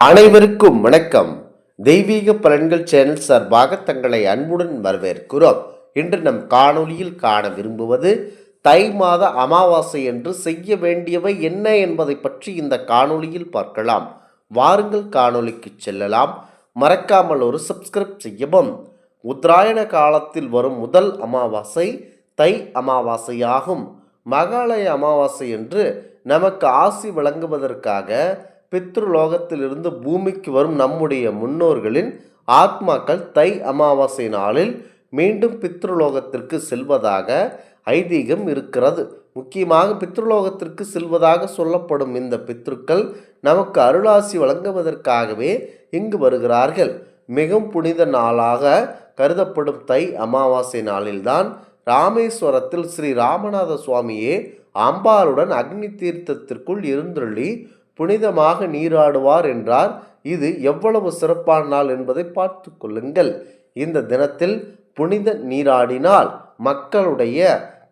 அனைவருக்கும் வணக்கம். தெய்வீக பலன்கள் சேனல் சார்பாக தங்களை அன்புடன் வரவேற்கிறோம். இன்று நம் காணொளியில் காண விரும்புவது தை மாத அமாவாசை என்று செய்ய வேண்டியவை என்ன என்பதை பற்றி இந்த காணொளியில் பார்க்கலாம். வாருங்கள் காணொளிக்கு செல்லலாம். மறக்காமல் ஒரு சப்ஸ்கிரைப் செய்யவும். உத்தராயண காலத்தில் வரும் முதல் அமாவாசை தை அமாவாசையாகும். மகாலய அமாவாசை என்று நமக்கு ஆசி வழங்குவதற்காக பித்ருலோகத்திலிருந்து பூமிக்கு வரும் நம்முடைய முன்னோர்களின் ஆத்மாக்கள் தை அமாவாசை நாளில் மீண்டும் பித்ருலோகத்திற்கு செல்வதாக ஐதீகம் இருக்கிறது. முக்கியமாக பித்ருலோகத்திற்கு செல்வதாக சொல்லப்படும் இந்த பித்ருக்கள் நமக்கு அருளாசி வழங்குவதற்காகவே இங்கு வருகிறார்கள். மிகவும் புனித நாளாக கருதப்படும் தை அமாவாசை நாளில்தான் ராமேஸ்வரத்தில் ஸ்ரீ ராமநாத சுவாமியே அம்பாளுடன் அக்னி தீர்த்தத்திற்குள் இருந்தருளி புனிதமாக நீராடுவார் என்றார். இது எவ்வளவு சிறப்பான நாள் என்பதை பார்த்து கொள்ளுங்கள். இந்த தினத்தில் புனித நீராடினால் மக்களுடைய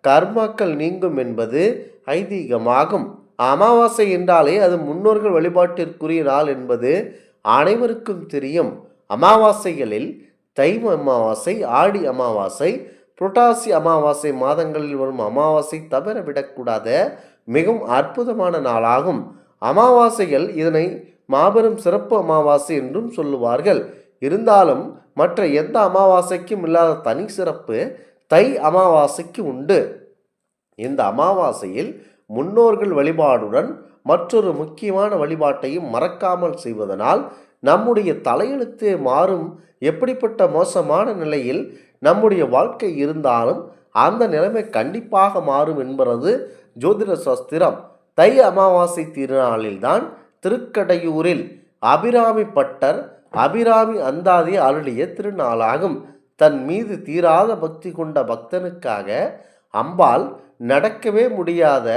கர்மாக்கள் நீங்கும் என்பது ஐதீகமாகும். அமாவாசை என்றாலே அது முன்னோர்கள் வழிபாட்டிற்குரிய நாள் என்பது அனைவருக்கும் தெரியும். அமாவாசைகளில் தை அமாவாசை, ஆடி அமாவாசை, புரட்டாசி அமாவாசை மாதங்களில் வரும் அமாவாசை தவற விடக்கூடாத மிகவும் அற்புதமான நாளாகும். அமாவாசைகள் இதனை மாபெரும் சிறப்பு அமாவாசை என்றும் சொல்லுவார்கள். இருந்தாலும் மற்ற எந்த அமாவாசைக்கும் இல்லாத தனி சிறப்பு தை அமாவாசைக்கு உண்டு. இந்த அமாவாசையில் முன்னோர்கள் வழிபாடுடன் மற்றொரு முக்கியமான வழிபாட்டையும் மறக்காமல் செய்வதனால் நம்முடைய தலையெழுத்தே மாறும். எப்படிப்பட்ட மோசமான நிலையில் நம்முடைய வாழ்க்கை இருந்தாலும் அந்த நிலைமை கண்டிப்பாக மாறும் என்பது ஜோதிட சாஸ்திரம். தை அமாவாசை திருநாளில்தான் திருக்கடையூரில் அபிராமி பட்டர் அபிராமி அந்தாதி அருளிய திருநாளாகும். தன் மீது தீராத பக்தி கொண்ட பக்தனுக்காக அம்பாள் நடக்கவே முடியாத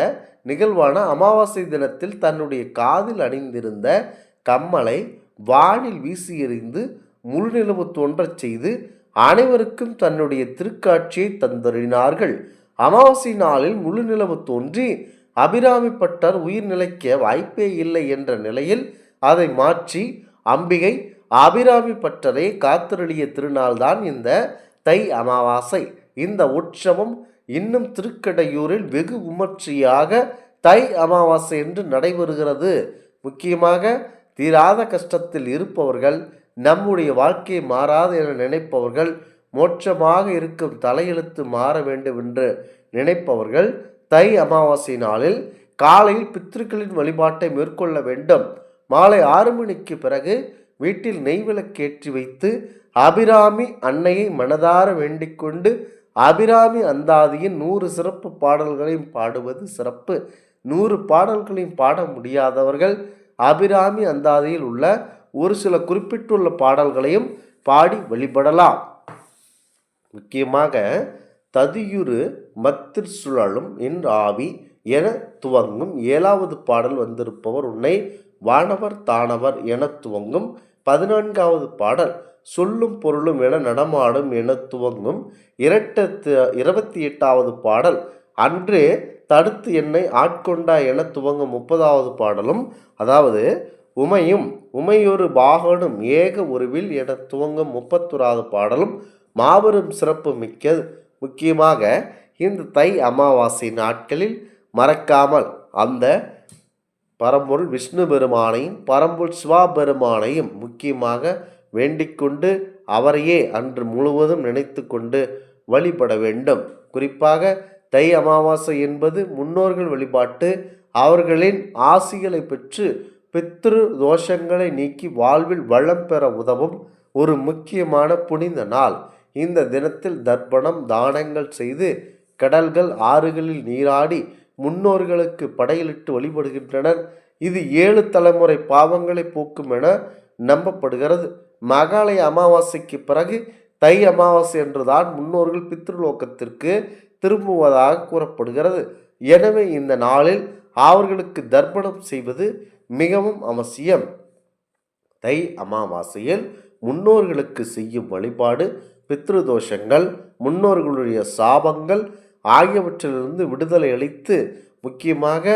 நிகழ்வான அமாவாசை தினத்தில் தன்னுடைய காதில் அணிந்திருந்த கம்மலை வானில் வீசி எறிந்து முழுநிலவு தோன்றச் செய்து அனைவருக்கும் தன்னுடைய திருக்காட்சியை தந்தருளினார்கள். அமாவாசை நாளில் முழுநிலவு தோன்றி அபிராமி பட்டர் உயிர் நிலைக்க வாய்ப்பே இல்லை என்ற நிலையில் அதை மாற்றி அம்பிகை அபிராமி பட்டரை காத்தருளிய திருநாள்தான் இந்த தை அமாவாசை. இந்த உற்சவம் இன்னும் திருக்கடையூரில் வெகு விமர்சையாக தை அமாவாசை என்று நடைபெறுகிறது. முக்கியமாக தீராத கஷ்டத்தில் இருப்பவர்கள், நம்முடைய வாழ்க்கை மாறாது என நினைப்பவர்கள், மோட்சமாக இருக்கும் தலையெழுத்து மாற வேண்டும் என்று நினைப்பவர்கள் தை அமாவாசை நாளில் காலையில் பித்ருக்களின் வழிபாட்டை மேற்கொள்ள வேண்டும். மாலை 6 மணிக்கு பிறகு வீட்டில் நெய்விளக்கேற்றி வைத்து அபிராமி அன்னையை மனதார வேண்டிக் கொண்டு அபிராமி அந்தாதியின் 100 சிறப்பு பாடல்களையும் பாடுவது சிறப்பு. 100 பாடல்களையும் பாட முடியாதவர்கள் அபிராமி அந்தாதியில் உள்ள ஒரு சில குறிப்பிட்டுள்ள பாடல்களையும் பாடி வழிபடலாம். முக்கியமாக ததியுரு மத்திர் சுழலும் என் ஆவி என துவங்கும் 7வது பாடல் வந்திருப்பவர் உன்னை வானவர் தானவர் என துவங்கும் 14வது பாடல் சொல்லும் பொருளும் என நடமாடும் என துவங்கும் 28வது பாடல் அன்றே தடுத்து என்னை ஆட்கொண்டா என துவங்கும் 30வது பாடலும், அதாவது உமையும் உமையொரு பாகனும் ஏக உருவில் என துவங்கும் 31வது பாடலும் மாபெரும் சிறப்பு மிக்க. முக்கியமாக இந்த தை அமாவாசை நாட்களில் மறக்காமல் அந்த பரம்பொருள் விஷ்ணு பெருமானையும் பரம்பொருள் சிவா பெருமானையும் முக்கியமாக வேண்டிக்கொண்டு அவரையே அன்று முழுவதும் நினைத்து கொண்டு வழிபட வேண்டும். குறிப்பாக தை அமாவாசை என்பது முன்னோர்கள் வழிபாட்டு, அவர்களின் ஆசிகளை பெற்று பித்ரு தோஷங்களை நீக்கி வாழ்வில் வளம் பெற உதவும் ஒரு முக்கியமான புனித நாள். இந்த தினத்தில் தர்ப்பணம் தானங்கள் செய்து கடல்கள் ஆறுகளில் நீராடி முன்னோர்களுக்கு படையலிட்டு வழிபடுகின்றனர். இது 7 தலைமுறை பாவங்களை போக்கும் என நம்பப்படுகிறது. மகாலய அமாவாசைக்கு பிறகு தை அமாவாசை என்றுதான் முன்னோர்கள் பித்ருலோகத்திற்கு திரும்புவதாக கூறப்படுகிறது. எனவே இந்த நாளில் அவர்களுக்கு தர்ப்பணம் செய்வது மிகவும் அவசியம். தை அமாவாசையில் முன்னோர்களுக்கு செய்யும் வழிபாடு பித்ருதோஷங்கள், முன்னோர்களுடைய சாபங்கள் ஆகியவற்றிலிருந்து விடுதலை அளித்து முக்கியமாக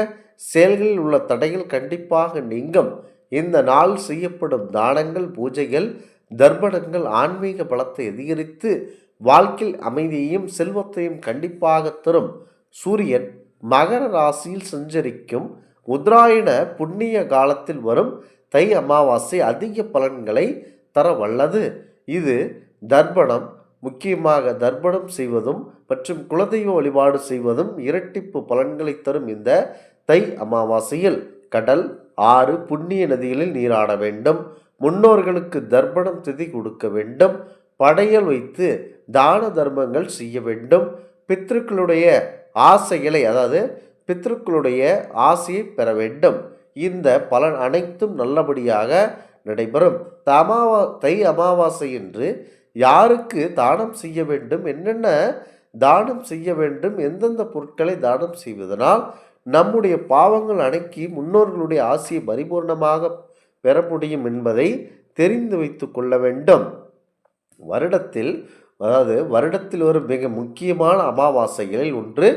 செயல்களில் உள்ள தடைகள் கண்டிப்பாக நீங்கும். இந்த நாள் செய்யப்படும் தானங்கள், பூஜைகள், தர்ப்பணங்கள் ஆன்மீக பலத்தை அதிகரித்து வாழ்க்கையில் அமைதியையும் செல்வத்தையும் கண்டிப்பாக தரும். சூரியன் மகர ராசியில் சஞ்சரிக்கும் உத்தராயண புண்ணிய காலத்தில் வரும் தை அமாவாசை அதிக பலன்களை தர வல்லது. இது தர்ப்பணம், முக்கியமாக தர்ப்பணம் செய்வதும் மற்றும் குலதெய்வ வழிபாடு செய்வதும் இரட்டிப்பு பலன்களை தரும். இந்த தை அமாவாசையில் கடல், ஆறு, புண்ணிய நதிகளில் நீராட வேண்டும். முன்னோர்களுக்கு தர்ப்பணம் திதி கொடுக்க வேண்டும். படையல் வைத்து தான தர்மங்கள் செய்ய வேண்டும். பித்ருக்களுடைய ஆசைகளை, அதாவது பித்ருக்களுடைய ஆசையை பெற வேண்டும். இந்த பலன் அனைத்தும் நல்லபடியாக நடைபெறும். தை அமாவாசை என்று யாருக்கு தானம் செய்ய வேண்டும், என்னென்ன தானம் செய்ய வேண்டும், எந்தெந்த பொருட்களை தானம் செய்வதனால் நம்முடைய பாவங்கள் அடக்கி முன்னோர்களுடைய ஆசையை பரிபூர்ணமாக பெற முடியும் என்பதை தெரிந்து வைத்து கொள்ள வேண்டும். வருடத்தில் ஒரு மிக முக்கியமான அமாவாசைகளில் ஒன்று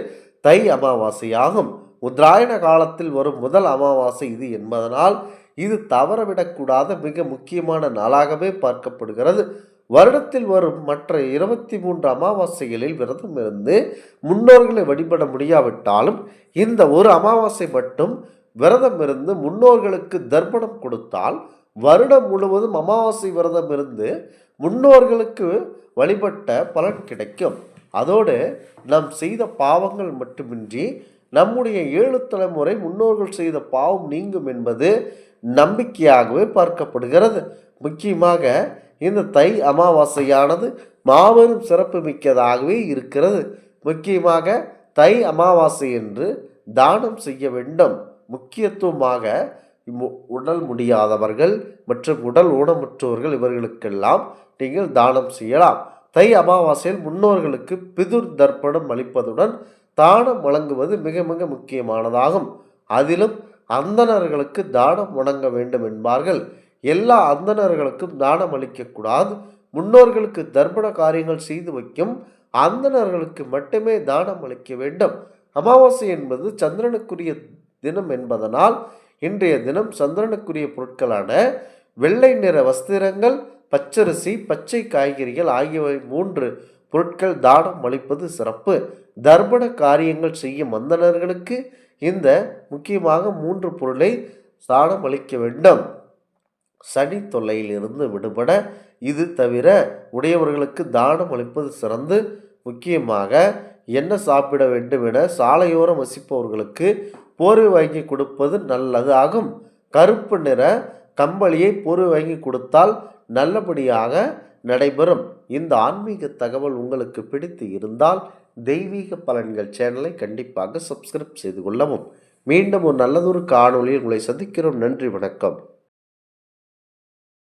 தை அமாவாசையாகும். உத்தராயண காலத்தில் வரும் முதல் அமாவாசை இது என்பதனால் இது தவறவிடக்கூடாத மிக முக்கியமான நாளாகவே பார்க்கப்படுகிறது. வருடத்தில் வரும் மற்ற 23 அமாவாசைகளில் விரதம் இருந்து முன்னோர்களை வழிபட முடியாவிட்டாலும் இந்த ஒரு அமாவாசை மட்டும் விரதம் இருந்து முன்னோர்களுக்கு தர்ப்பணம் கொடுத்தால் வருடம் முழுவதும் அமாவாசை விரதம் இருந்து முன்னோர்களுக்கு வழிபட்ட பலன் கிடைக்கும். அதோடு நாம் செய்த பாவங்கள் மட்டுமின்றி நம்முடைய 7 தலைமுறை முன்னோர்கள் செய்த பாவம் நீங்கும் என்பது நம்பிக்கையாகவே பார்க்கப்படுகிறது. முக்கியமாக இந்த தை அமாவாசையானது மாபெரும் சிறப்பு மிக்கதாகவே இருக்கிறது. முக்கியமாக தை அமாவாசை என்று தானம் செய்ய வேண்டும். முக்கியத்துவமாக உடல் முடியாதவர்கள் மற்றும் உடல் ஊனமுற்றோர்கள் இவர்களுக்கெல்லாம் நீங்கள் தானம் செய்யலாம். தை அமாவாசையில் முன்னோர்களுக்கு பிதுர் தர்ப்பணம் அளிப்பதுடன் தானம் வழங்குவது மிக மிக முக்கியமானதாகும். அதிலும் அந்தணர்களுக்கு தானம் வழங்க வேண்டும் என்பார்கள். எல்லா அந்தணர்களுக்கும் தானம் அளிக்கக்கூடாது. முன்னோர்களுக்கு தர்ப்பண காரியங்கள் செய்து வைக்கும் அந்தணர்களுக்கு மட்டுமே தானம் அளிக்க வேண்டும். அமாவாசை என்பது சந்திரனுக்குரிய தினம் என்பதனால் இன்றைய தினம் சந்திரனுக்குரிய பொருட்களான வெள்ளை நிற வஸ்திரங்கள், பச்சரிசி, பச்சை காய்கறிகள் ஆகியவை 3 பொருட்கள் தானம் அளிப்பது சிறப்பு. தர்ப்பண காரியங்கள் செய்யும் அந்தணர்களுக்கு இந்த முக்கியமாக 3 பொருளை தானம் அளிக்க வேண்டும். சனி தொல்லையில் இருந்து விடுபட இது தவிர உடையவர்களுக்கு தானம் அளிப்பது சிறந்து, முக்கியமாக என்ன சாப்பிட வேண்டும் என சாலையோரம் வசிப்பவர்களுக்கு போர்வை வாங்கி கொடுப்பது நல்லது ஆகும். கருப்பு நிற கம்பளியை போர்வை வாங்கி கொடுத்தால் நல்லபடியாக நடைபெறும். இந்த ஆன்மீக தகவல் உங்களுக்கு பிடித்து இருந்தால் தெய்வீக பலன்கள் சேனலை கண்டிப்பாக சப்ஸ்கிரைப் செய்து கொள்ளவும். மீண்டும் ஒரு நல்லதொரு காணொளியில் உங்களை சந்திக்கிறோம். நன்றி, வணக்கம்.